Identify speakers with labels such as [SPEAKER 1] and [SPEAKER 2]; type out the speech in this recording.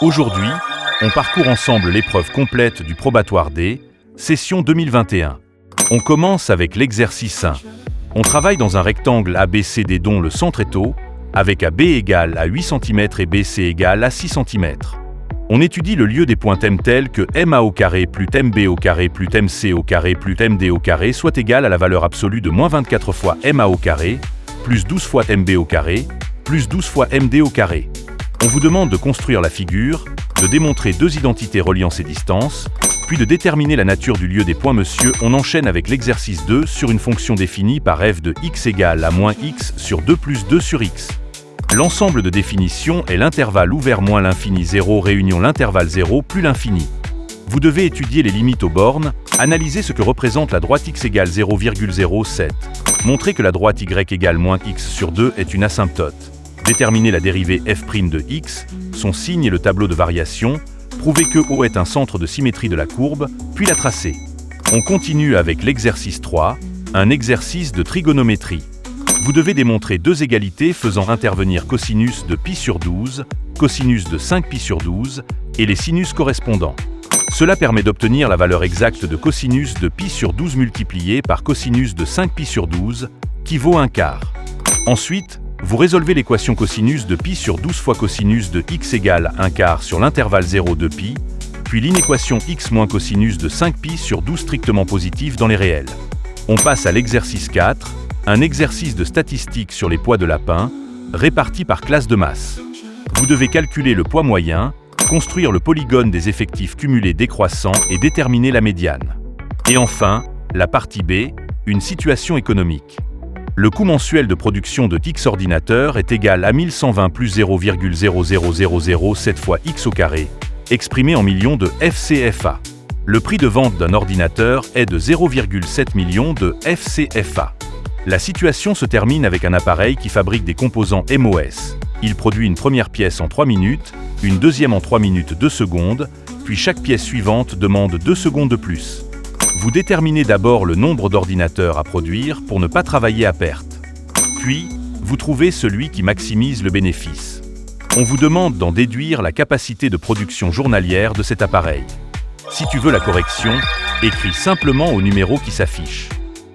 [SPEAKER 1] Aujourd'hui, on parcourt ensemble l'épreuve complète du probatoire D, session 2021. On commence avec l'exercice 1. On travaille dans un rectangle ABCD dont le centre est O, avec AB égale à 8 cm et BC égale à 6 cm. On étudie le lieu des points M tels que MA au carré plus MB au carré plus MC au carré plus MD au carré soit égal à la valeur absolue de moins 24 fois MA au carré, plus 12 fois MB au carré, plus 12 fois MD au carré. On vous demande de construire la figure, de démontrer deux identités reliant ces distances, puis de déterminer la nature du lieu des points. Monsieur, on enchaîne avec l'exercice 2 sur une fonction définie par f de x égale à moins x sur 2 plus 2 sur x. L'ensemble de définitions est l'intervalle ouvert moins l'infini 0 réunion l'intervalle 0 plus l'infini. Vous devez étudier les limites aux bornes, analyser ce que représente la droite x égale 0,07, montrer que la droite y égale moins x sur 2 est une asymptote, déterminer la dérivée f' de x, son signe et le tableau de variation, prouver que O est un centre de symétrie de la courbe, puis la tracer. On continue avec l'exercice 3, un exercice de trigonométrie. Vous devez démontrer deux égalités faisant intervenir cosinus de pi sur 12, cosinus de 5pi sur 12 et les sinus correspondants. Cela permet d'obtenir la valeur exacte de cosinus de pi sur 12 multiplié par cosinus de 5pi sur 12, qui vaut un quart. Ensuite, vous résolvez l'équation cosinus de pi sur 12 fois cosinus de x égale 1 quart sur l'intervalle 0 de pi, puis l'inéquation x moins cosinus de 5pi sur 12 strictement positive dans les réels. On passe à l'exercice 4, un exercice de statistique sur les poids de lapin, répartis par classe de masse. Vous devez calculer le poids moyen, construire le polygone des effectifs cumulés décroissants et déterminer la médiane. Et enfin, la partie B, une situation économique. Le coût mensuel de production de X ordinateur est égal à 1120 plus 0,00007 fois X au carré, exprimé en millions de FCFA. Le prix de vente d'un ordinateur est de 0,7 million de FCFA. La situation se termine avec un appareil qui fabrique des composants MOS. Il produit une première pièce en 3 minutes, une deuxième en 3 minutes 2 secondes, puis chaque pièce suivante demande 2 secondes de plus. Vous déterminez d'abord le nombre d'ordinateurs à produire pour ne pas travailler à perte. Puis, vous trouvez celui qui maximise le bénéfice. On vous demande d'en déduire la capacité de production journalière de cet appareil. Si tu veux la correction, écris simplement au numéro qui s'affiche.